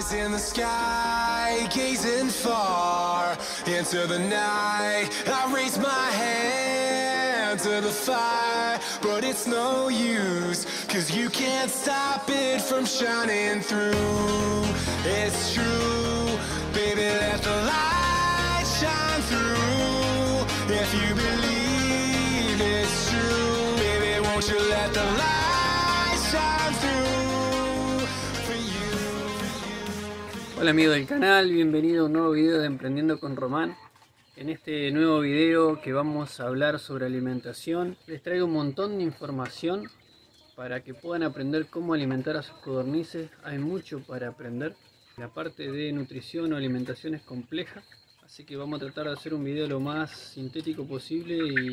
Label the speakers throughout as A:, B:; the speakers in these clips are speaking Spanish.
A: Eyes in the sky, gazing far into the night. I raise my hand to the fire, but it's no use, 'cause you can't stop it from shining through. It's true, baby, let the light shine through. If you believe it's true, baby, won't you let the light shine through for you.
B: Hola amigos del canal, bienvenido a un nuevo video de Emprendiendo con Román. En este nuevo video que vamos a hablar sobre alimentación, les traigo un montón de información para que puedan aprender cómo alimentar a sus codornices. Hay mucho para aprender. La parte de nutrición o alimentación es compleja, así que vamos a tratar de hacer un video lo más sintético posible y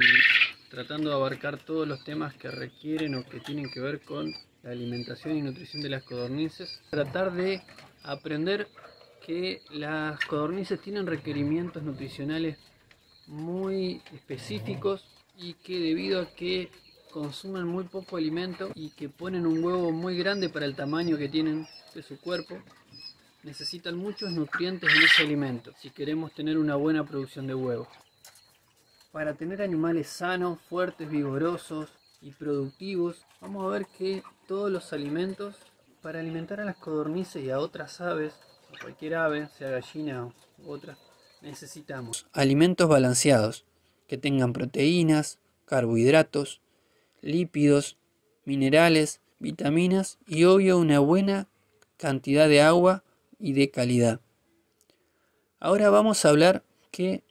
B: tratando de abarcar todos los temas que requieren o que tienen que ver con la alimentación y nutrición de las codornices. Tratar de aprender que las codornices tienen requerimientos nutricionales muy específicos y que debido a que consumen muy poco alimento y que ponen un huevo muy grande para el tamaño que tienen de su cuerpo, necesitan muchos nutrientes en ese alimento si queremos tener una buena producción de huevos. Para tener animales sanos, fuertes, vigorosos y productivos, vamos a ver que todos los alimentos para alimentar a las codornices y a otras aves, a cualquier ave, sea gallina u otra, necesitamos alimentos balanceados que tengan proteínas, carbohidratos, lípidos, minerales, vitaminas y obvio una buena cantidad de agua y de calidad. Ahora vamos a hablar que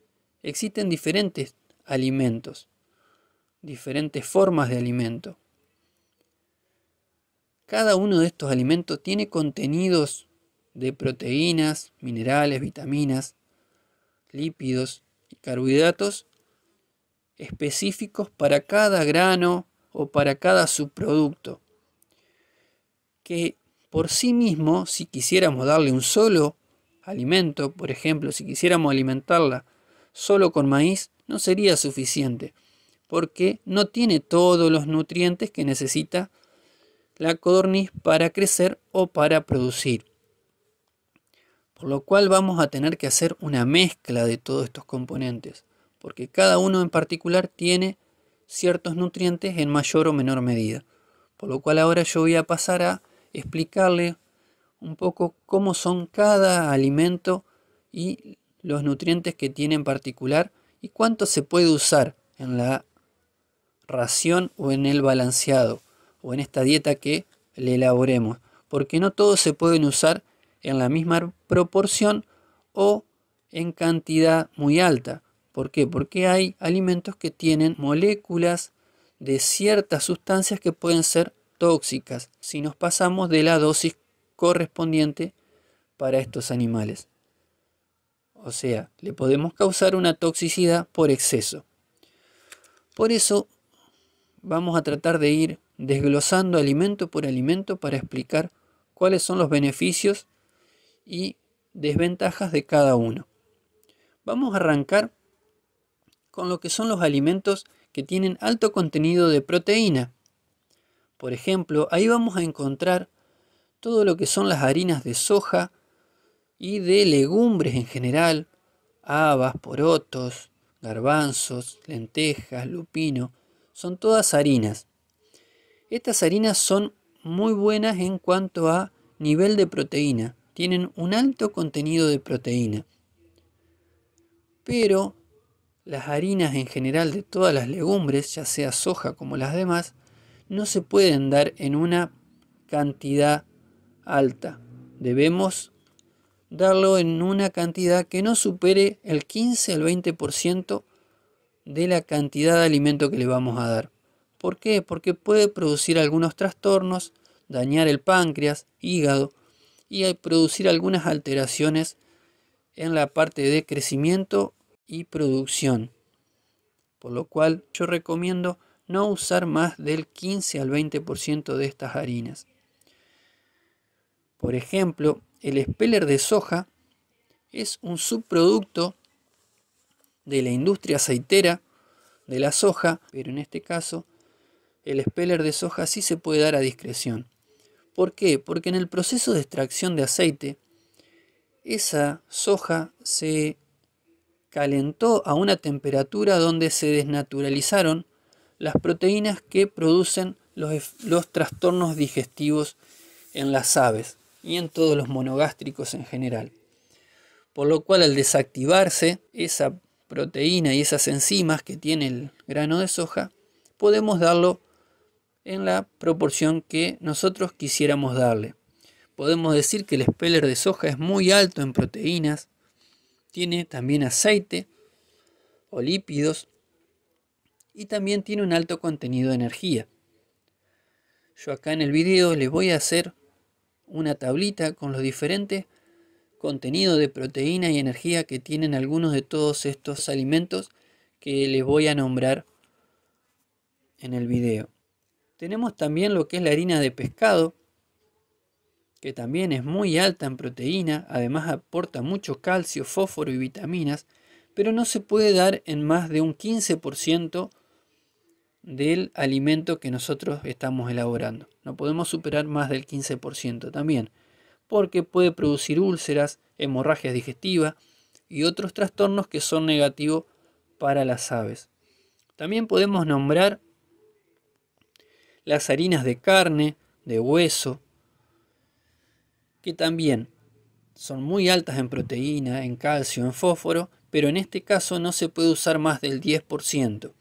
B: existen diferentes alimentos, diferentes formas de alimento. Cada uno de estos alimentos tiene contenidos de proteínas, minerales, vitaminas, lípidos y carbohidratos específicos para cada grano o para cada subproducto, que por sí mismo, si quisiéramos darle un solo alimento, por ejemplo, si quisiéramos alimentarla solo con maíz, no sería suficiente, porque no tiene todos los nutrientes que necesita la codorniz para crecer o para producir. Por lo cual vamos a tener que hacer una mezcla de todos estos componentes, porque cada uno en particular tiene ciertos nutrientes en mayor o menor medida. Por lo cual ahora yo voy a pasar a explicarle un poco cómo son cada alimento y los nutrientes que tiene en particular y cuánto se puede usar en la ración o en el balanceado o en esta dieta que le elaboremos, porque no todos se pueden usar en la misma proporción o en cantidad muy alta. ¿Por qué? Porque hay alimentos que tienen moléculas de ciertas sustancias que pueden ser tóxicas si nos pasamos de la dosis correspondiente para estos animales. O sea, le podemos causar una toxicidad por exceso. Por eso vamos a tratar de ir desglosando alimento por alimento para explicar cuáles son los beneficios y desventajas de cada uno. Vamos a arrancar con lo que son los alimentos que tienen alto contenido de proteína. Por ejemplo, ahí vamos a encontrar todo lo que son las harinas de soja y de legumbres en general, habas, porotos, garbanzos, lentejas, lupino, son todas harinas. Estas harinas son muy buenas en cuanto a nivel de proteína, tienen un alto contenido de proteína. Pero las harinas en general de todas las legumbres, ya sea soja como las demás, no se pueden dar en una cantidad alta. Debemos darlo en una cantidad que no supere el 15 al 20% de la cantidad de alimento que le vamos a dar. ¿Por qué? Porque puede producir algunos trastornos, dañar el páncreas, hígado y producir algunas alteraciones en la parte de crecimiento y producción. Por lo cual yo recomiendo no usar más del 15 al 20% de estas harinas. Por ejemplo, el speller de soja es un subproducto de la industria aceitera de la soja, pero en este caso el speller de soja sí se puede dar a discreción. ¿Por qué? Porque en el proceso de extracción de aceite esa soja se calentó a una temperatura donde se desnaturalizaron las proteínas que producen los trastornos digestivos en las aves y en todos los monogástricos en general. Por lo cual, al desactivarse esa proteína y esas enzimas que tiene el grano de soja, podemos darlo en la proporción que nosotros quisiéramos darle. Podemos decir que el speller de soja es muy alto en proteínas, tiene también aceite o lípidos y también tiene un alto contenido de energía. Yo acá en el video les voy a hacer una tablita con los diferentes contenidos de proteína y energía que tienen algunos de todos estos alimentos que les voy a nombrar en el video. Tenemos también lo que es la harina de pescado, que también es muy alta en proteína, además aporta mucho calcio, fósforo y vitaminas, pero no se puede dar en más de un 15% del alimento que nosotros estamos elaborando. No podemos superar más del 15% también, porque puede producir úlceras, hemorragias digestivas y otros trastornos que son negativos para las aves. También podemos nombrar las harinas de carne, de hueso, que también son muy altas en proteína, en calcio, en fósforo, pero en este caso no se puede usar más del 10%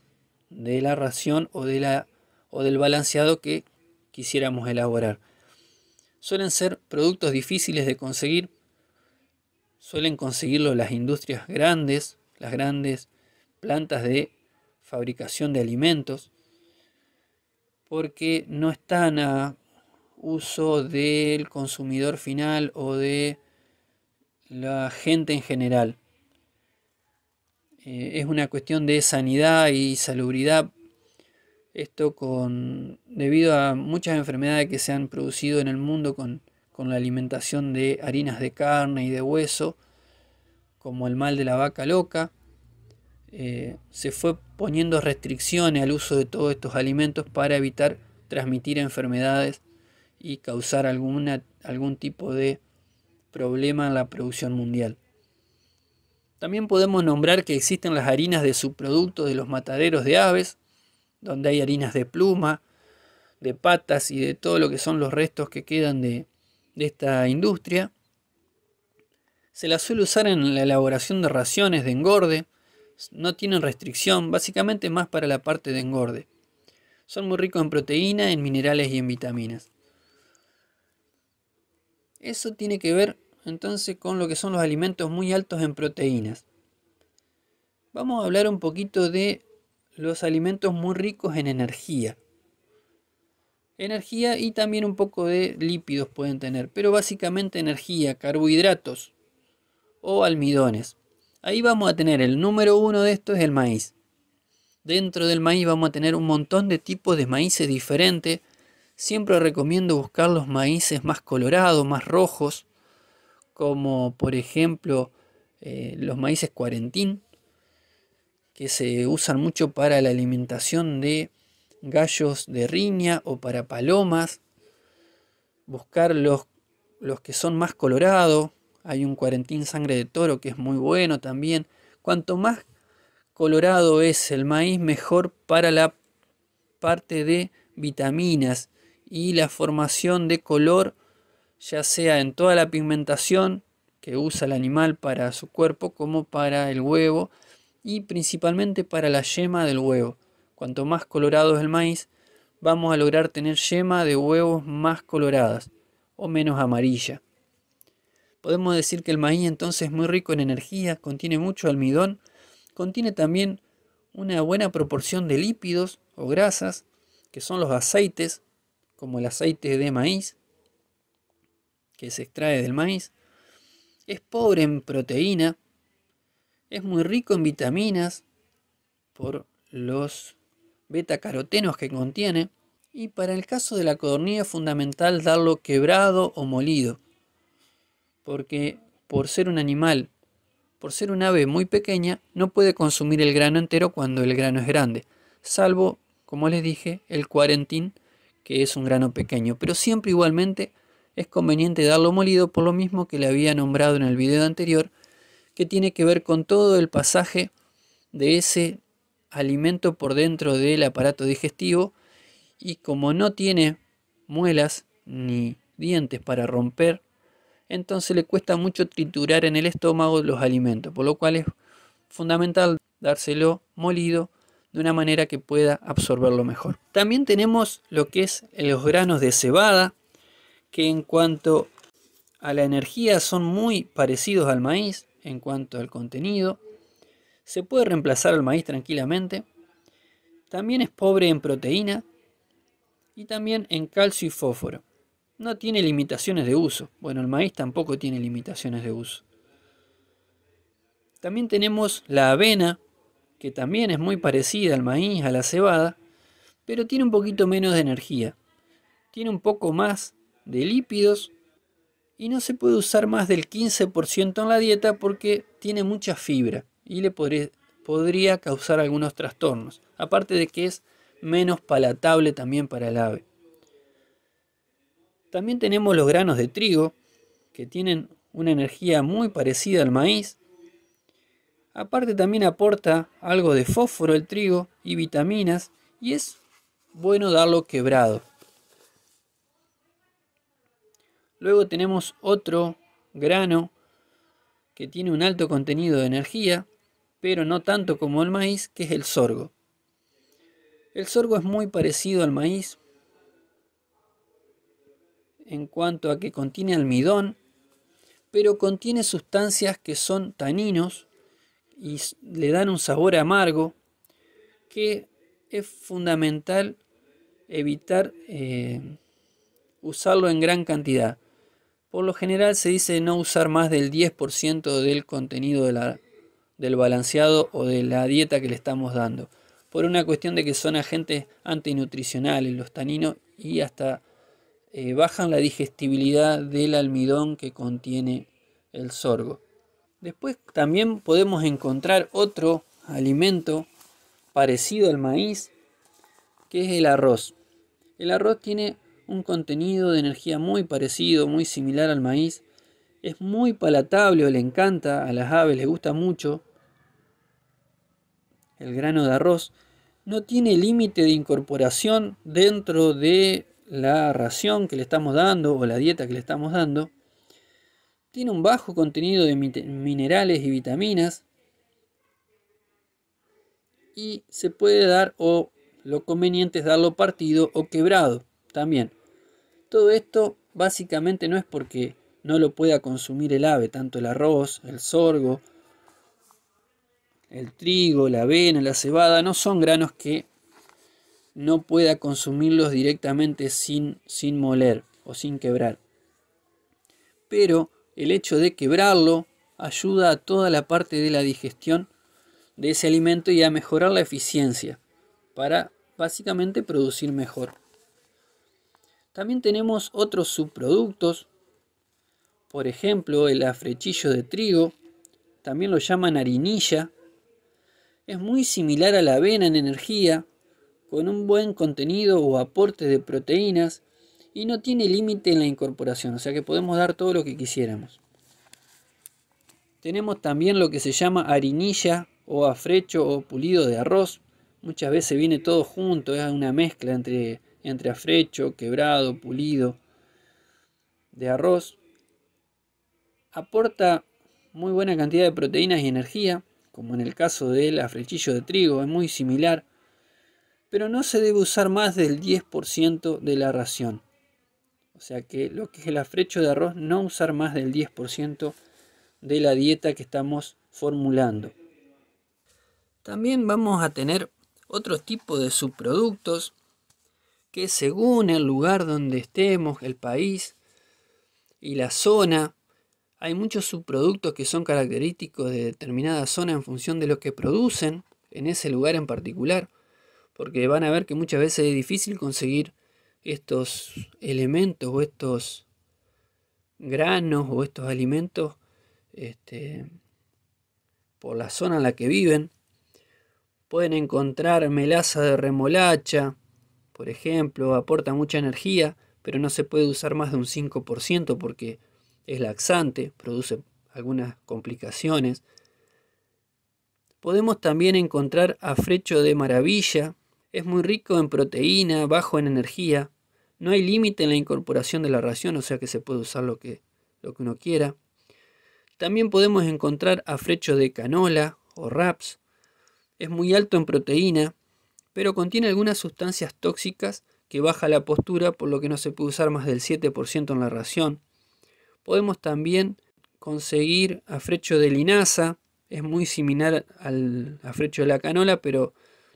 B: de la ración o del balanceado que quisiéramos elaborar. Suelen ser productos difíciles de conseguir, suelen conseguirlo las industrias grandes, las grandes plantas de fabricación de alimentos, porque no están a uso del consumidor final o de la gente en general. Es una cuestión de sanidad y salubridad. Esto debido a muchas enfermedades que se han producido en el mundo con la alimentación de harinas de carne y de hueso, como el mal de la vaca loca. Se fue poniendo restricciones al uso de todos estos alimentos para evitar transmitir enfermedades y causar algún tipo de problema en la producción mundial. También podemos nombrar que existen las harinas de subproductos de los mataderos de aves, donde hay harinas de pluma, de patas y de todo lo que son los restos que quedan de esta industria. Se las suele usar en la elaboración de raciones de engorde, no tienen restricción, básicamente más para la parte de engorde. Son muy ricos en proteína, en minerales y en vitaminas. Eso tiene que ver entonces con lo que son los alimentos muy altos en proteínas. Vamos a hablar un poquito de los alimentos muy ricos en energía. Energía y también un poco de lípidos pueden tener, pero básicamente energía, carbohidratos o almidones. Ahí vamos a tener el número 1 de esto es el maíz. Dentro del maíz vamos a tener un montón de tipos de maíces diferentes. Siempre recomiendo buscar los maíces más colorados, más rojos, como por ejemplo los maíces cuarentín, que se usan mucho para la alimentación de gallos de riña o para palomas. Buscar los que son más colorados. Hay un cuarentín sangre de toro que es muy bueno también. Cuanto más colorado es el maíz, mejor para la parte de vitaminas y la formación de color, ya sea en toda la pigmentación que usa el animal para su cuerpo, como para el huevo y principalmente para la yema del huevo. Cuanto más colorado es el maíz, vamos a lograr tener yema de huevos más coloradas o menos amarilla. Podemos decir que el maíz entonces es muy rico en energía, contiene mucho almidón, contiene también una buena proporción de lípidos o grasas, que son los aceites, como el aceite de maíz, que se extrae del maíz. Es pobre en proteína, es muy rico en vitaminas por los betacarotenos que contiene, y para el caso de la codorniz es fundamental darlo quebrado o molido, porque por ser un animal, por ser un ave muy pequeña, no puede consumir el grano entero cuando el grano es grande, salvo, como les dije, el cuarentín, que es un grano pequeño, pero siempre igualmente es conveniente darlo molido, por lo mismo que le había nombrado en el video anterior, que tiene que ver con todo el pasaje de ese alimento por dentro del aparato digestivo, y como no tiene muelas ni dientes para romper, entonces le cuesta mucho triturar en el estómago los alimentos, por lo cual es fundamental dárselo molido de una manera que pueda absorberlo mejor. También tenemos lo que es los granos de cebada, que en cuanto a la energía son muy parecidos al maíz en cuanto al contenido. Se puede reemplazar al maíz tranquilamente. También es pobre en proteína y también en calcio y fósforo. No tiene limitaciones de uso. Bueno, el maíz tampoco tiene limitaciones de uso. También tenemos la avena, que también es muy parecida al maíz, a la cebada, pero tiene un poquito menos de energía. Tiene un poco más de lípidos y no se puede usar más del 15% en la dieta porque tiene mucha fibra y le podría causar algunos trastornos. Aparte de que es menos palatable también para el ave. También tenemos los granos de trigo, que tienen una energía muy parecida al maíz. Aparte también aporta algo de fósforo el trigo y vitaminas, y es bueno darlo quebrado. Luego tenemos otro grano que tiene un alto contenido de energía, pero no tanto como el maíz, que es el sorgo. El sorgo es muy parecido al maíz en cuanto a que contiene almidón, pero contiene sustancias que son taninos y le dan un sabor amargo, que es fundamental evitar usarlo en gran cantidad. Por lo general se dice no usar más del 10% del contenido del balanceado o de la dieta que le estamos dando, por una cuestión de que son agentes antinutricionales los taninos y hasta bajan la digestibilidad del almidón que contiene el sorgo. Después también podemos encontrar otro alimento parecido al maíz, que es el arroz. El arroz tiene un contenido de energía muy parecido, muy similar al maíz. Es muy palatable, o le encanta a las aves, les gusta mucho el grano de arroz. No tiene límite de incorporación dentro de la ración que le estamos dando o la dieta que le estamos dando. Tiene un bajo contenido de minerales y vitaminas. Y se puede dar, o lo conveniente es darlo partido o quebrado también. Todo esto básicamente no es porque no lo pueda consumir el ave, tanto el arroz, el sorgo, el trigo, la avena, la cebada, no son granos que no pueda consumirlos directamente sin moler o sin quebrar. Pero el hecho de quebrarlo ayuda a toda la parte de la digestión de ese alimento y a mejorar la eficiencia para básicamente producir mejor. También tenemos otros subproductos, por ejemplo el afrechillo de trigo, también lo llaman harinilla. Es muy similar a la avena en energía, con un buen contenido o aporte de proteínas y no tiene límite en la incorporación, o sea que podemos dar todo lo que quisiéramos. Tenemos también lo que se llama harinilla o afrecho o pulido de arroz. Muchas veces viene todo junto, es una mezcla entre afrecho, quebrado, pulido de arroz. Aporta muy buena cantidad de proteínas y energía, como en el caso del afrechillo de trigo, es muy similar, pero no se debe usar más del 10% de la ración. O sea que lo que es el afrecho de arroz, no usar más del 10% de la dieta que estamos formulando. También vamos a tener otro tipo de subproductos que, según el lugar donde estemos, el país y la zona, hay muchos subproductos que son característicos de determinada zona en función de lo que producen en ese lugar en particular, porque van a ver que muchas veces es difícil conseguir estos elementos o estos granos o estos alimentos por la zona en la que viven. Pueden encontrar melaza de remolacha, por ejemplo, aporta mucha energía, pero no se puede usar más de un 5% porque es laxante, produce algunas complicaciones. Podemos también encontrar afrecho de maravilla. Es muy rico en proteína, bajo en energía. No hay límite en la incorporación de la ración, o sea que se puede usar lo que uno quiera. También podemos encontrar afrecho de canola o raps. Es muy alto en proteína, pero contiene algunas sustancias tóxicas que baja la postura, por lo que no se puede usar más del 7% en la ración. Podemos también conseguir afrecho de linaza. Es muy similar al afrecho de la canola, pero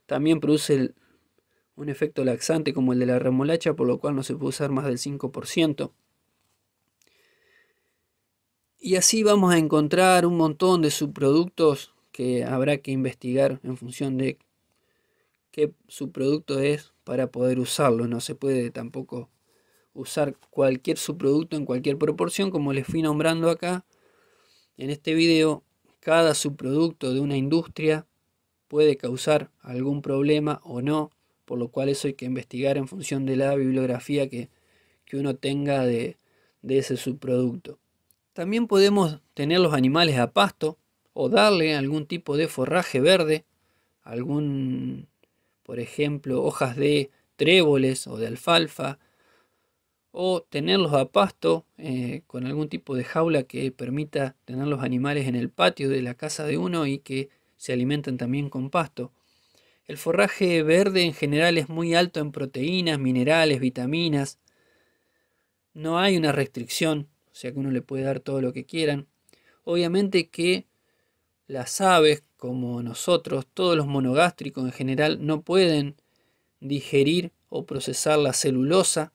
B: también produce un efecto laxante como el de la remolacha, por lo cual no se puede usar más del 5%. Y así vamos a encontrar un montón de subproductos que habrá que investigar en función de qué subproducto es para poder usarlo. No se puede tampoco usar cualquier subproducto en cualquier proporción, como les fui nombrando acá en este video. Cada subproducto de una industria puede causar algún problema o no, por lo cual eso hay que investigar en función de la bibliografía que uno tenga de ese subproducto. También podemos tener los animales a pasto o darle algún tipo de forraje verde, por ejemplo, hojas de tréboles o de alfalfa, o tenerlos a pasto con algún tipo de jaula que permita tener los animales en el patio de la casa de uno y que se alimenten también con pasto. El forraje verde en general es muy alto en proteínas, minerales, vitaminas. No hay una restricción, o sea que uno le puede dar todo lo que quieran. Obviamente que las aves, como nosotros, todos los monogástricos en general, no pueden digerir o procesar la celulosa,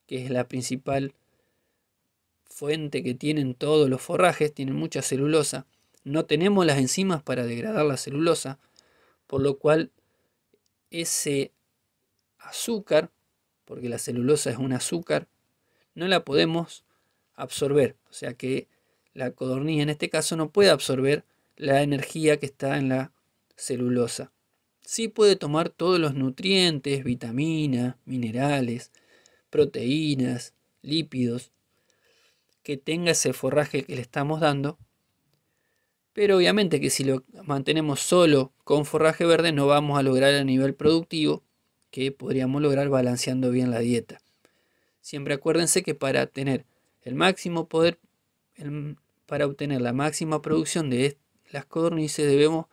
B: que es la principal fuente que tienen todos los forrajes, tienen mucha celulosa. No tenemos las enzimas para degradar la celulosa, por lo cual ese azúcar, porque la celulosa es un azúcar, no la podemos absorber. O sea que la codorniz en este caso no puede absorber la energía que está en la celulosa. Sí puede tomar todos los nutrientes, vitaminas, minerales, proteínas, lípidos que tenga ese forraje que le estamos dando, pero obviamente que si lo mantenemos solo con forraje verde no vamos a lograr el nivel productivo que podríamos lograr balanceando bien la dieta. Siempre acuérdense que para tener el máximo poder, para obtener la máxima producción de las codornices debemos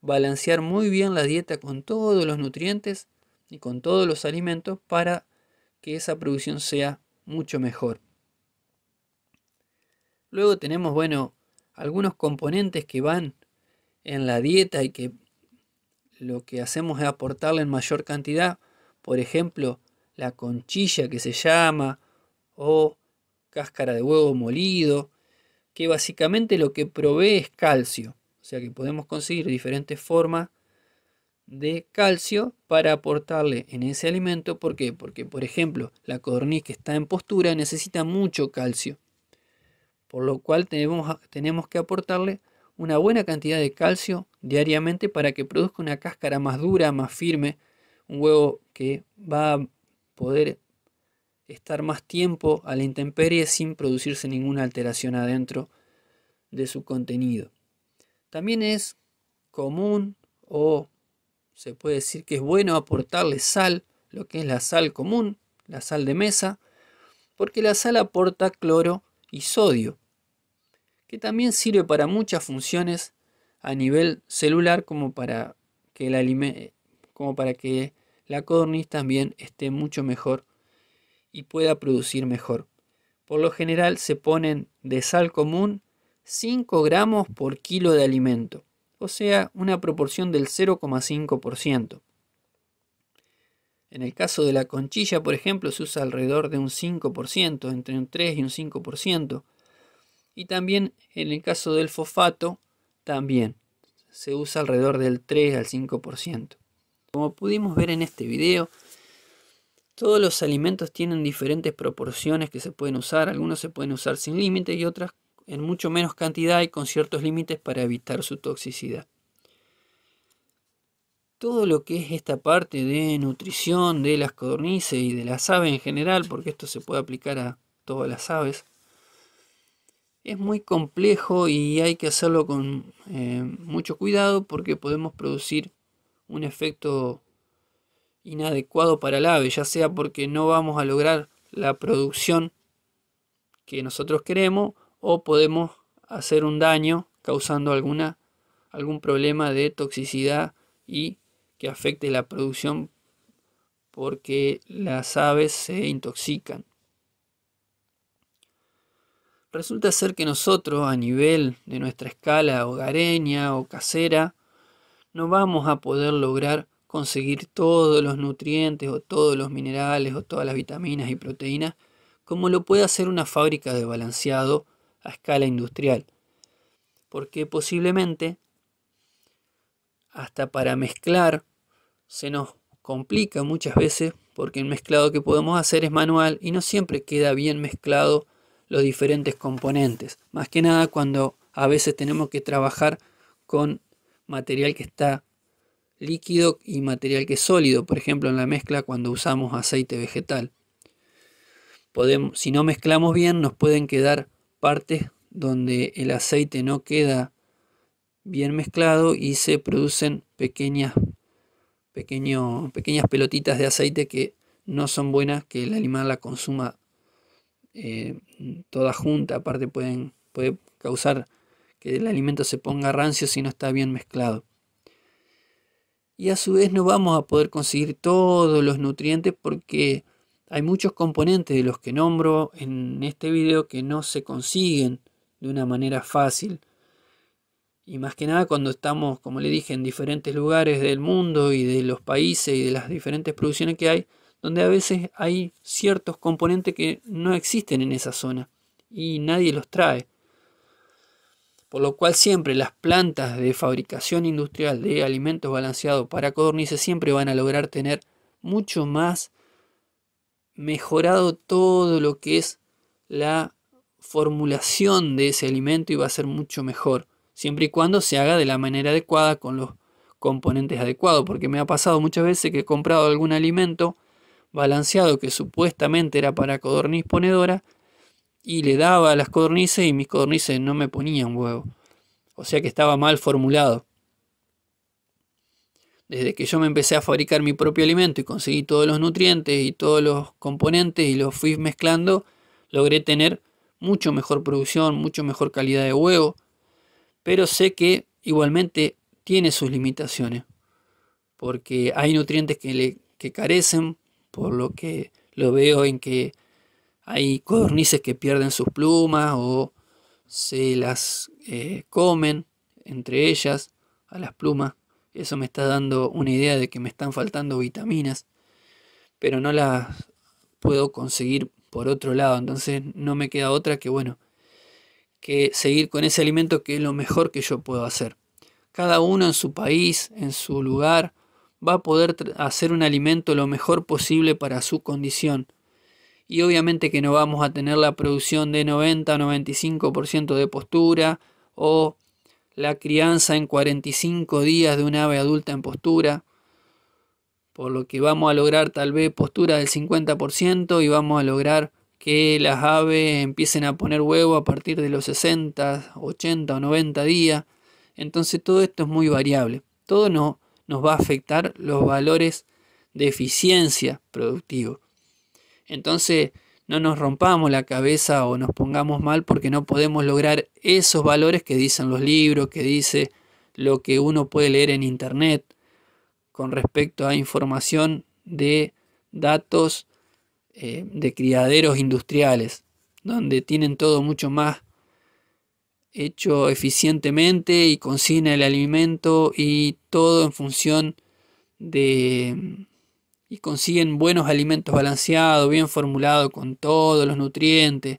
B: balancear muy bien la dieta con todos los nutrientes y con todos los alimentos para que esa producción sea mucho mejor. Luego tenemos, algunos componentes que van en la dieta y que lo que hacemos es aportarle en mayor cantidad. Por ejemplo, la conchilla que se llama, o cáscara de huevo molido, que básicamente lo que provee es calcio. O sea que podemos conseguir diferentes formas de calcio para aportarle en ese alimento. ¿Por qué? Porque, por ejemplo, la codorniz que está en postura necesita mucho calcio, por lo cual tenemos que aportarle una buena cantidad de calcio diariamente para que produzca una cáscara más dura, más firme, un huevo que va a poder estar más tiempo a la intemperie sin producirse ninguna alteración adentro de su contenido. También es común, o se puede decir que es bueno, aportarle sal, lo que es la sal común, la sal de mesa, porque la sal aporta cloro y sodio, que también sirve para muchas funciones a nivel celular, como para que la codorniz también esté mucho mejor y pueda producir mejor. Por lo general se ponen de sal común 5 gramos por kilo de alimento, o sea, una proporción del 0,5%. En el caso de la conchilla, por ejemplo, se usa alrededor de un 5%, entre un 3 y un 5%. Y también en el caso del fosfato, también se usa alrededor del 3 al 5%. Como pudimos ver en este video, todos los alimentos tienen diferentes proporciones que se pueden usar. Algunos se pueden usar sin límite y otras en mucho menos cantidad y con ciertos límites para evitar su toxicidad. todo lo que es esta parte de nutrición de las codornices y de las aves en general, porque esto se puede aplicar a todas las aves, es muy complejo y hay que hacerlo con mucho cuidado porque podemos producir un efecto inadecuado para el ave, ya sea porque no vamos a lograr la producción que nosotros queremos o podemos hacer un daño causando algún problema de toxicidad y que afecte la producción porque las aves se intoxican. Resulta ser que nosotros a nivel de nuestra escala hogareña o casera no vamos a poder lograr conseguir todos los nutrientes o todos los minerales o todas las vitaminas y proteínas como lo puede hacer una fábrica de balanceado a escala industrial. Porque posiblemente hasta para mezclar se nos complica muchas veces porque el mezclado que podemos hacer es manual y no siempre queda bien mezclado los diferentes componentes. Más que nada cuando a veces tenemos que trabajar con material que está líquido y material que es sólido. Por ejemplo, en la mezcla cuando usamos aceite vegetal. Si no mezclamos bien, nos pueden quedar partes donde el aceite no queda bien mezclado y se producen pequeñas pelotitas de aceite que no son buenas que el animal la consuma toda junta. Aparte puede causar que el alimento se ponga rancio si no está bien mezclado. Y a su vez no vamos a poder conseguir todos los nutrientes porque hay muchos componentes de los que nombro en este video que no se consiguen de una manera fácil. Y más que nada cuando estamos, como le dije, en diferentes lugares del mundo y de los países y de las diferentes producciones que hay, donde a veces hay ciertos componentes que no existen en esa zona y nadie los trae. Por lo cual siempre las plantas de fabricación industrial de alimentos balanceados para codornices siempre van a lograr tener mucho más mejorado todo lo que es la formulación de ese alimento y va a ser mucho mejor. Siempre y cuando se haga de la manera adecuada con los componentes adecuados. Porque me ha pasado muchas veces que he comprado algún alimento balanceado que supuestamente era para codorniz ponedora y le daba a las codornices y mis codornices no me ponían huevo. O sea que estaba mal formulado. Desde que yo me empecé a fabricar mi propio alimento y conseguí todos los nutrientes y todos los componentes y los fui mezclando, logré tener mucho mejor producción, mucho mejor calidad de huevo. Pero sé que igualmente tiene sus limitaciones. Porque hay nutrientes que carecen, por lo que lo veo en que hay codornices que pierden sus plumas o se las comen entre ellas a las plumas. Eso me está dando una idea de que me están faltando vitaminas, pero no las puedo conseguir por otro lado. Entonces no me queda otra que seguir con ese alimento que es lo mejor que yo puedo hacer. Cada uno en su país, en su lugar, va a poder hacer un alimento lo mejor posible para su condición. Y obviamente que no vamos a tener la producción de 90 o 95% de postura o la crianza en 45 días de un ave adulta en postura, por lo que vamos a lograr tal vez postura del 50% y vamos a lograr que las aves empiecen a poner huevo a partir de los 60, 80 o 90 días. Entonces todo esto es muy variable. Todo nos va a afectar los valores de eficiencia productiva. Entonces no nos rompamos la cabeza o nos pongamos mal porque no podemos lograr esos valores que dicen los libros, que dice lo que uno puede leer en internet con respecto a información de datos de criaderos industriales, donde tienen todo mucho más hecho eficientemente y consigna el alimento y todo en función de... y consiguen buenos alimentos balanceados, bien formulados, con todos los nutrientes.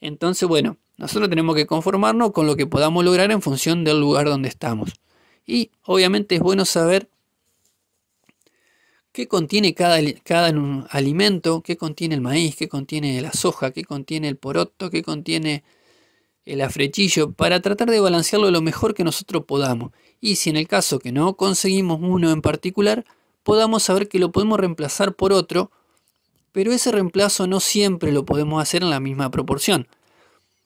B: Entonces, nosotros tenemos que conformarnos con lo que podamos lograr en función del lugar donde estamos. Y obviamente es bueno saber qué contiene cada alimento, qué contiene el maíz, qué contiene la soja, qué contiene el poroto, qué contiene el afrechillo para tratar de balancearlo lo mejor que nosotros podamos. Y si en el caso que no conseguimos uno en particular, podamos saber que lo podemos reemplazar por otro, pero ese reemplazo no siempre lo podemos hacer en la misma proporción.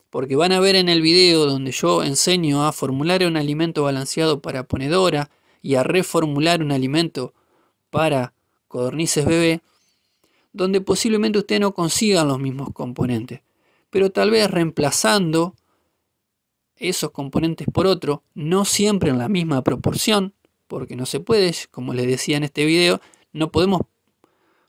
B: Porque van a ver en el video donde yo enseño a formular un alimento balanceado para ponedora y a reformular un alimento para codornices bebé, donde posiblemente ustedes no consigan los mismos componentes, pero tal vez reemplazando esos componentes por otro, no siempre en la misma proporción, porque no se puede, como les decía en este video, no podemos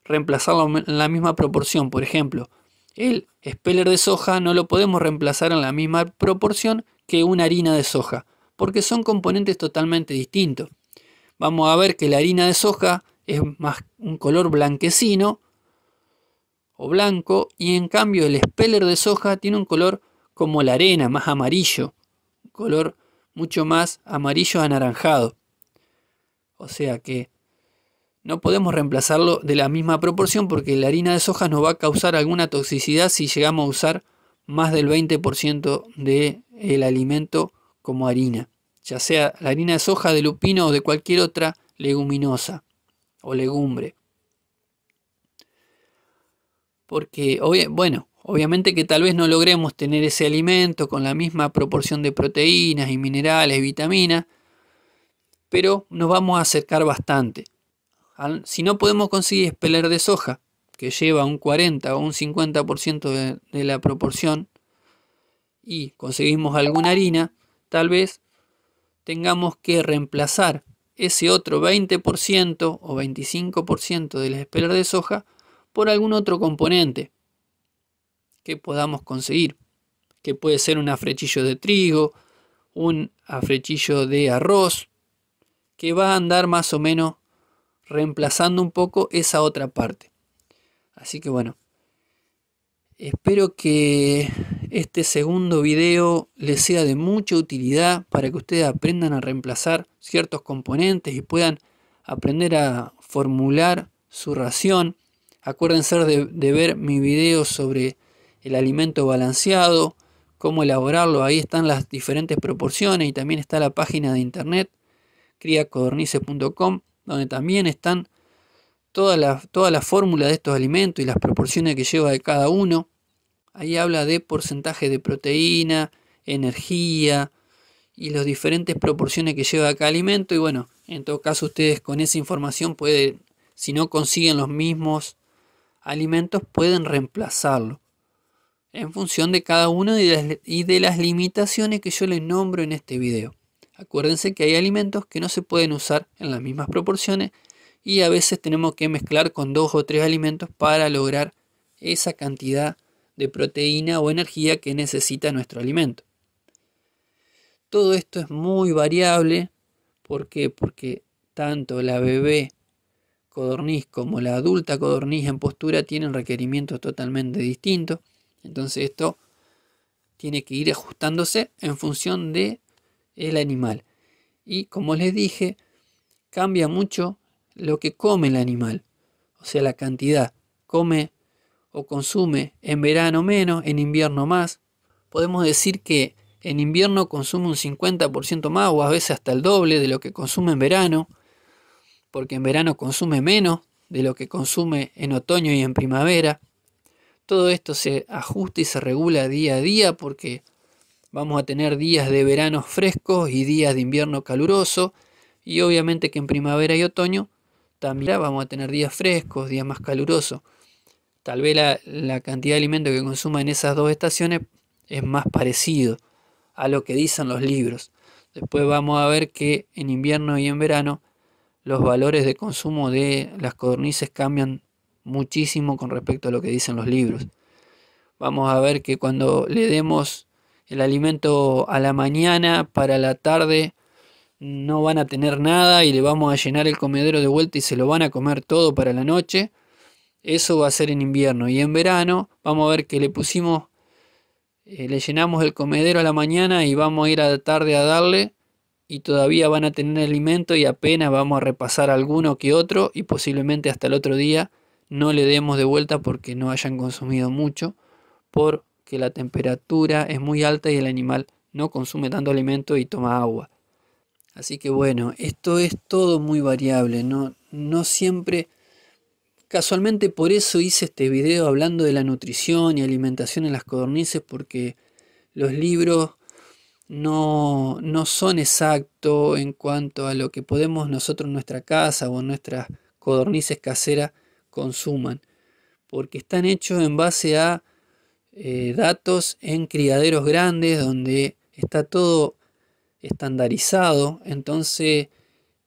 B: reemplazarlo en la misma proporción. Por ejemplo, el speller de soja no lo podemos reemplazar en la misma proporción que una harina de soja, porque son componentes totalmente distintos. Vamos a ver que la harina de soja es más un color blanquecino o blanco, y en cambio el speller de soja tiene un color como la arena, más amarillo, un color mucho más amarillo anaranjado. O sea que no podemos reemplazarlo de la misma proporción, porque la harina de soja nos va a causar alguna toxicidad si llegamos a usar más del 20% del alimento como harina, ya sea la harina de soja, de lupino o de cualquier otra leguminosa o legumbre. Porque, obviamente que tal vez no logremos tener ese alimento con la misma proporción de proteínas y minerales y vitaminas, pero nos vamos a acercar bastante. Si no podemos conseguir speller de soja, que lleva un 40 o un 50% de la proporción, y conseguimos alguna harina, tal vez tengamos que reemplazar ese otro 20% o 25% del speller de soja por algún otro componente que podamos conseguir, que puede ser un afrechillo de trigo, un afrechillo de arroz, que va a andar más o menos reemplazando un poco esa otra parte. Así que bueno, espero que este segundo video les sea de mucha utilidad para que ustedes aprendan a reemplazar ciertos componentes y puedan aprender a formular su ración. Acuérdense de ver mi video sobre el alimento balanceado, cómo elaborarlo. Ahí están las diferentes proporciones y también está la página de internet criacodornices.com, donde también están toda la fórmula de estos alimentos y las proporciones que lleva de cada uno. Ahí habla de porcentaje de proteína, energía y las diferentes proporciones que lleva cada alimento. Y bueno, en todo caso ustedes con esa información pueden, si no consiguen los mismos alimentos, pueden reemplazarlo en función de cada uno y de las limitaciones que yo les nombro en este video. Acuérdense que hay alimentos que no se pueden usar en las mismas proporciones y a veces tenemos que mezclar con 2 o 3 alimentos para lograr esa cantidad de proteína o energía que necesita nuestro alimento. Todo esto es muy variable. ¿Por qué? Porque tanto la bebé codorniz como la adulta codorniz en postura tienen requerimientos totalmente distintos. Entonces esto tiene que ir ajustándose en función de el animal. Y como les dije, cambia mucho lo que come el animal. O sea, la cantidad. Come o consume en verano menos, en invierno más. Podemos decir que en invierno consume un 50% más o a veces hasta el doble de lo que consume en verano, porque en verano consume menos de lo que consume en otoño y en primavera. Todo esto se ajusta y se regula día a día, porque vamos a tener días de verano frescos y días de invierno caluroso, y obviamente que en primavera y otoño también vamos a tener días frescos, días más calurosos. Tal vez la cantidad de alimento que consuma en esas dos estaciones es más parecido a lo que dicen los libros. Después vamos a ver que en invierno y en verano los valores de consumo de las codornices cambian muchísimo con respecto a lo que dicen los libros. Vamos a ver que cuando le demos el alimento a la mañana, para la tarde no van a tener nada y le vamos a llenar el comedero de vuelta y se lo van a comer todo para la noche. Eso va a ser en invierno. Y en verano vamos a ver que le llenamos el comedero a la mañana y vamos a ir a la tarde a darle, y todavía van a tener alimento y apenas vamos a repasar alguno que otro, y posiblemente hasta el otro día no le demos de vuelta porque no hayan consumido mucho, porque que la temperatura es muy alta y el animal no consume tanto alimento y toma agua. Así que bueno, esto es todo muy variable, no siempre. Casualmente por eso hice este video hablando de la nutrición y alimentación en las codornices, porque los libros no son exactos en cuanto a lo que podemos nosotros en nuestra casa o en nuestras codornices caseras consuman, porque están hechos en base a datos en criaderos grandes donde está todo estandarizado, entonces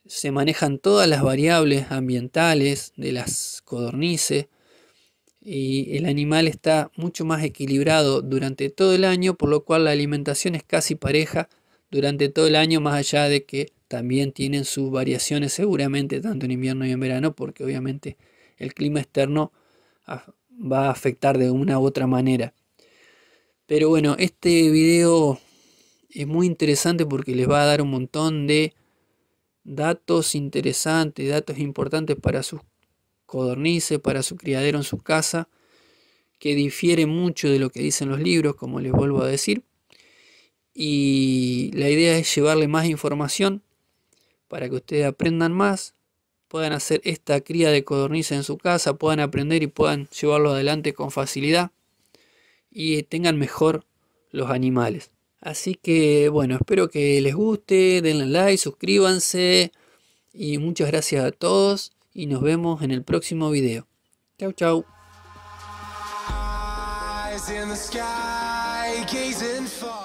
B: se manejan todas las variables ambientales de las codornices y el animal está mucho más equilibrado durante todo el año, por lo cual la alimentación es casi pareja durante todo el año, más allá de que también tienen sus variaciones seguramente tanto en invierno y en verano, porque obviamente el clima externo va a afectar de una u otra manera. Pero bueno, este video es muy interesante porque les va a dar un montón de datos interesantes, datos importantes para sus codornices, para su criadero en su casa, que difiere mucho de lo que dicen los libros, como les vuelvo a decir. Y la idea es llevarle más información para que ustedes aprendan más, puedan hacer esta cría de codornices en su casa, puedan aprender y puedan llevarlo adelante con facilidad y tengan mejor los animales. Así que bueno, espero que les guste, denle like, suscríbanse y muchas gracias a todos y nos vemos en el próximo video. Chau chau.
A: Eyes in the sky, gazing far.